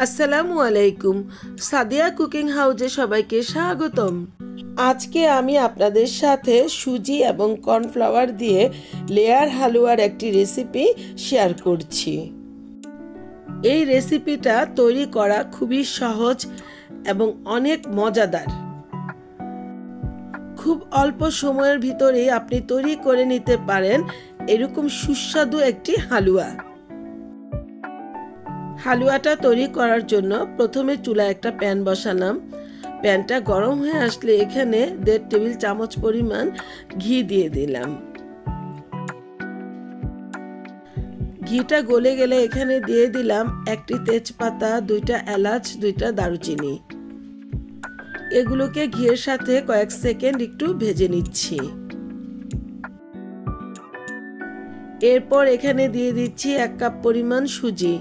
আসসালামু আলাইকুম। সাদিয়া কুকিং হাউজে সবাইকে স্বাগতম। আজকে আমি আপনাদের সাথে সুজি এবং কর্নফ্লাওয়ার দিয়ে লেয়ার হালুয়ার একটি রেসিপি শেয়ার করছি। এই রেসিপিটা তৈরি করা খুবই সহজ এবং অনেক মজাদার। খুব অল্প সময়ের ভিতরেই আপনি তৈরি করে নিতে পারেন এরকম সুস্বাদু একটি হালুয়া। হালুয়াটা তৈরি করার জন্য প্রথমে চুলায় একটা প্যান বসালাম। প্যানটা গরম হয়ে আসলে এখানে 1.5 টেবিল চামচ পরিমাণ ঘি দিয়ে দিলাম। ঘিটা গলে গেলে এখানে দিয়ে দিলাম একটি তেজপাতা, 2টা এলাচ, 2টা দারুচিনি। এগুলোকে ঘিয়ের সাথে কয়েক সেকেন্ড একটু ভেজে নিচ্ছি। এরপর এখানে দিয়ে দিচ্ছি 1 কাপ পরিমাণ সুজি।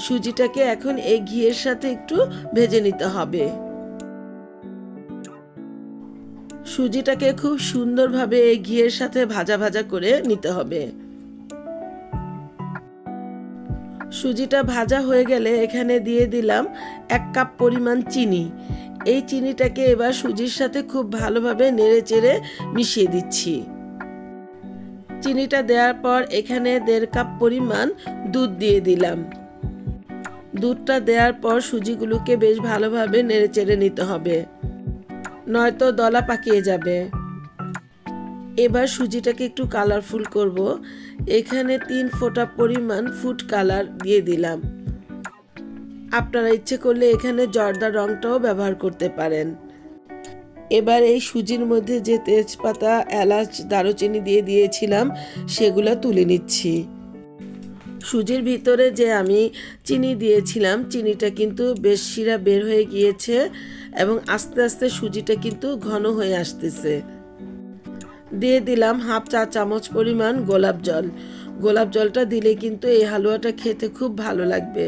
সুজিটাকে এখন এই ঘিয়ের সাথে একটু ভেজে নিতে হবে। সুজিটাকে খুব সুন্দরভাবে এই ঘিয়ের সাথে ভাজা ভাজা করে নিতে হবে। সুজিটা ভাজা হয়ে গেলে এখানে দিয়ে দিলাম 1 কাপ পরিমাণ চিনি। এই চিনিটাকে এবার সুজির সাথে খুব ভালোভাবে নেড়েচেড়ে মিশিয়ে দিচ্ছি। চিনিটা দেওয়ার পর এখানে 1.5 কাপ পরিমাণ দুধ দিয়ে দিলাম। দুধটা দেওয়ার পর সুজিগুলোকে বেশ ভালোভাবে নেড়েচেড়ে নিতে হবে, নয়তো দলা পাকিয়ে যাবে। এবার সুজিটাকে একটু কালারফুল করব। এখানে 3 ফোঁটা পরিমাণ ফুড কালার দিয়ে দিলাম। আপনারা ইচ্ছে করলে এখানে জর্দা রংটাও ব্যবহার করতে পারেন। এবার এই সুজির মধ্যে যে তেজপাতা, এলাচ, দারুচিনি দিয়ে দিয়েছিলাম সেগুলো তুলে নিচ্ছি। সুজির ভিতরে যে আমি চিনি দিয়েছিলাম, চিনিটা কিন্তু বেশ শিরা বের হয়ে গিয়েছে এবং আস্তে আস্তে সুজিটা কিন্তু ঘন হয়ে আসতেছে। দিয়ে দিলাম 1/2 চা চামচ পরিমাণ গোলাপ জল। গোলাপ জলটা দিলে কিন্তু এই হালুয়াটা খেতে খুব ভালো লাগবে।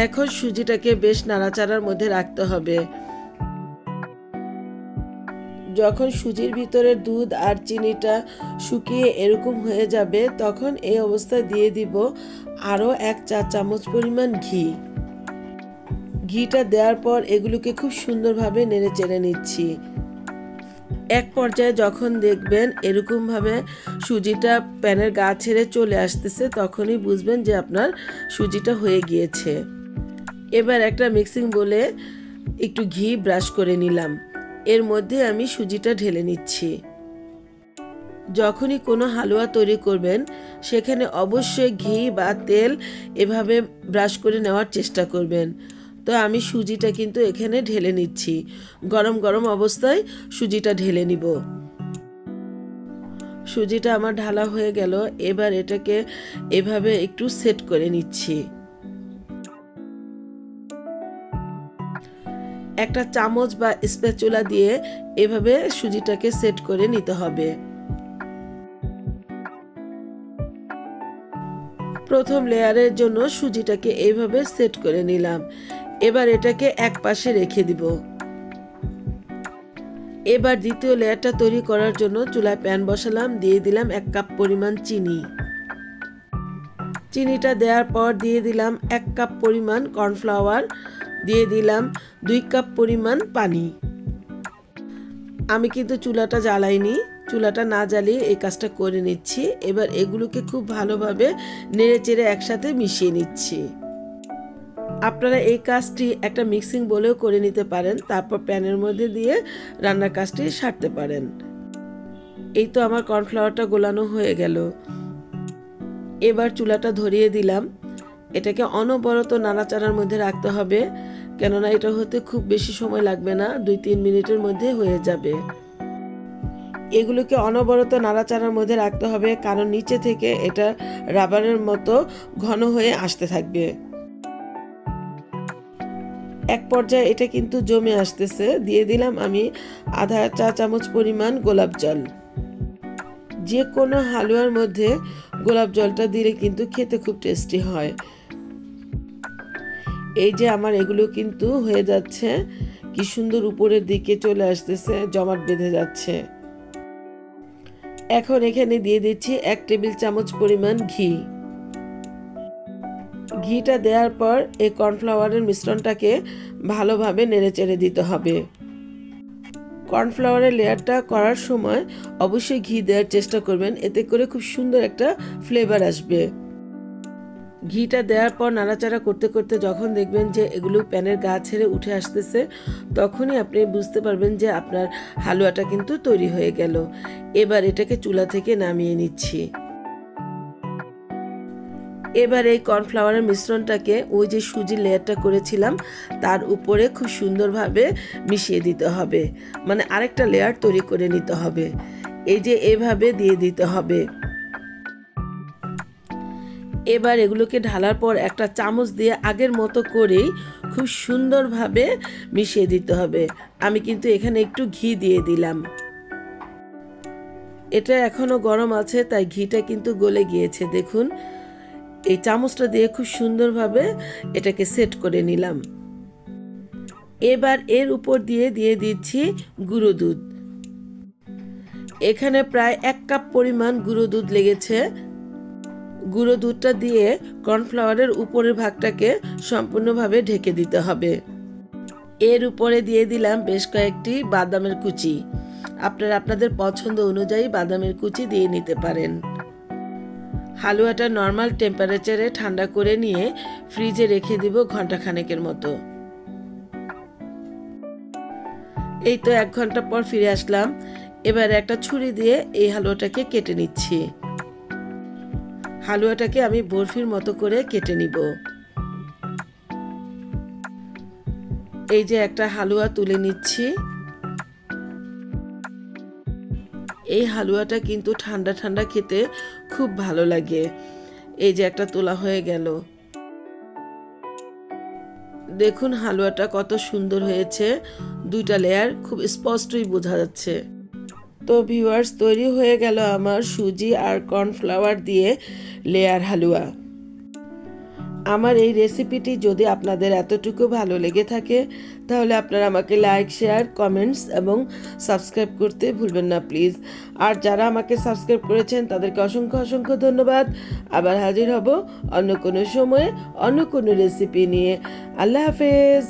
এখন সুজিটাকে বেশ নাড়াচাড়ার মধ্যে রাখতে হবে। যখন সুজির ভিতরে দুধ আর চিনিটা শুকিয়ে এরকম হয়ে যাবে, তখন এই অবস্থায় দিয়ে দিব আরও 1 চা চামচ পরিমাণ ঘি। ঘিটা দেওয়ার পর এগুলোকে খুব সুন্দরভাবে নেড়েচেড়ে নিচ্ছি। এক পর্যায়ে যখন দেখবেন এরকমভাবে সুজিটা প্যানের গা ছেড়ে চলে আসতেছে, তখনই বুঝবেন যে আপনার সুজিটা হয়ে গিয়েছে। এবার একটা মিক্সিং বোলে একটু ঘি ব্রাশ করে নিলাম। এর মধ্যে আমি সুজিটা ঢেলে নিচ্ছি। যখনই কোনো হালুয়া তৈরি করবেন সেখানে অবশ্যই ঘি বা তেল এভাবে ব্রাশ করে নেওয়ার চেষ্টা করবেন। তো আমি সুজিটা কিন্তু এখানে ঢেলে নিচ্ছি। গরম গরম অবস্থায় সুজিটা ঢেলে নিব। সুজিটা আমার ঢালা হয়ে গেল। এবার এটাকে এভাবে একটু সেট করে নিচ্ছি। একটা চামচ বা স্প্যাচুলা দিয়ে এভাবে সুজিটাকে সেট করে নিতে হবে। প্রথম লেয়ারের জন্য সুজিটাকে এইভাবে সেট করে নিলাম। এবার এটাকে এক পাশে রেখে দিব। এবার দ্বিতীয় লেয়ারটা তৈরি করার জন্য চুলায় প্যান বসালাম। দিয়ে দিলাম 1 কাপ পরিমাণ চিনি। চিনিটা দেওয়ার পর দিয়ে দিলাম 1 কাপ পরিমাণ কর্নফ্লাওয়ার। দিয়ে দিলাম 2 কাপ পরিমাণ পানি। আমি কিন্তু চুলাটা জ্বালাইনি, চুলাটা না জ্বালিয়ে এই কাজটা করে নিচ্ছি। এবার এগুলোকে খুব ভালোভাবে নেড়েচেড়ে একসাথে মিশিয়ে নিচ্ছি। আপনারা এই কাজটি একটা মিক্সিং বোলেও করে নিতে পারেন, তারপর প্যানের মধ্যে দিয়ে রান্নার কাজটি সারতে পারেন। এই তো আমার কর্নফ্লাওয়ারটা গোলানো হয়ে গেল। এবার চুলাটা ধরিয়ে দিলাম। এটাকে অনবরত নাড়াচাড়ার মধ্যে রাখতে হবে, কেননা এটা হতে খুব বেশি সময় লাগবে না, 2-3 মিনিটের মধ্যে হয়ে যাবে। এগুলোকে অনবরত নাড়াচাড়ার মধ্যে রাখতে হবে, কারণ নিচে থেকে এটা রাবারের মতো ঘন হয়ে আসতে থাকবে। এক পর্যায়ে এটা কিন্তু জমে আসতেছে। দিয়ে দিলাম আমি আধা চা চামচ পরিমাণ গোলাপ জল। যে কোনো হালুয়ার মধ্যে গোলাপ জলটা দিলে কিন্তু খেতে খুব টেস্টি হয়। এই যে আমার এগুলো কিন্তু হয়ে যাচ্ছে, কি সুন্দর উপরের দিকে চলে আসতেছে, জমাট বেঁধে যাচ্ছে। এখন এখানে দিয়ে দিচ্ছি 1 টেবিল চামচ পরিমাণ ঘি। ঘিটা দেওয়ার পর এই কর্নফ্লাওয়ারের মিশ্রণটাকে ভালোভাবে নেড়েচেড়ে দিতে হবে। কর্নফ্লাওয়ারের লেয়ারটা করার সময় অবশ্যই ঘি দেওয়ার চেষ্টা করবেন, এতে করে খুব সুন্দর একটা ফ্লেভার আসবে। ঘিটা দেওয়ার পর নাড়াচাড়া করতে করতে যখন দেখবেন যে এগুলো প্যানের গা ছেড়ে উঠে আসতেছে, তখনই আপনি বুঝতে পারবেন যে আপনার হালুয়াটা কিন্তু তৈরি হয়ে গেল। এবার এটাকে চুলা থেকে নামিয়ে নিচ্ছি। এবার এই কর্নফ্লাওয়ারের মিশ্রণটাকে ওই যে সুজির লেয়ারটা করেছিলাম তার উপরে খুব সুন্দরভাবে মিশিয়ে দিতে হবে, মানে আরেকটা লেয়ার তৈরি করে নিতে হবে। এই যে এভাবে দিয়ে দিতে হবে। এবার এগুলোকে ঢালার পর একটা চামচ দিয়ে আগের মতো করেই খুব সুন্দরভাবে মিশিয়ে দিতে হবে। আমি কিন্তু এখানে একটু ঘি দিয়ে দিলাম। এটা এখনো গরম আছে, তাই ঘিটা কিন্তু গলে গিয়েছে। দেখুন, এই চামচটা দিয়ে খুব সুন্দরভাবে এটাকে সেট করে নিলাম। এবার এর উপর দিয়ে দিচ্ছি গুঁড়ো দুধ। এখানে প্রায় 1 কাপ পরিমাণ গুঁড়ো দুধ লেগেছে। গুঁড়ো দুধটা দিয়ে কর্নফ্লাওয়ারের উপরের ভাগটাকে সম্পূর্ণভাবে ঢেকে দিতে হবে। এর উপরে দিয়ে দিলাম বেশ কয়েকটি বাদামের কুচি। আপনারা আপনাদের পছন্দ অনুযায়ী বাদামের কুচি দিয়ে নিতে পারেন। হালুয়াটা নর্মাল টেম্পারেচারে ঠান্ডা করে নিয়ে ফ্রিজে রেখে দিব ঘন্টাখানেকের মতো। এই তো 1 ঘন্টা পর ফিরে আসলাম। এবার একটা ছুরি দিয়ে এই হালুয়াটাকে কেটে নিচ্ছি। হালুয়াটাকে আমি বরফির মতো করে কেটে নিব। এই যে একটা হালুয়া তুলে নিচ্ছি। এই হালুয়াটা কিন্তু ঠান্ডা ঠান্ডা খেতে খুব ভালো লাগে। এই যে একটা তোলা হয়ে গেল। দেখুন হালুয়াটা কত সুন্দর হয়েছে, 2টা লেয়ার খুব স্পষ্টই বোঝা যাচ্ছে। তো ভিউয়ার্স, তৈরি হয়ে গেল আমার সুজি আর কর্নফ্লাওয়ার দিয়ে লেয়ার হালুয়া। আমার এই রেসিপিটি যদি আপনাদের এতটুকু ভালো লেগে থাকে, তাহলে আপনারা আমাকে লাইক, শেয়ার, কমেন্টস এবং সাবস্ক্রাইব করতে ভুলবেন না প্লিজ। আর যারা আমাকে সাবস্ক্রাইব করেছেন তাদেরকে অসংখ্য অসংখ্য ধন্যবাদ। আবার হাজির হব অন্য কোনো সময়ে অন্য কোনো রেসিপি নিয়ে। আল্লাহ হাফেজ।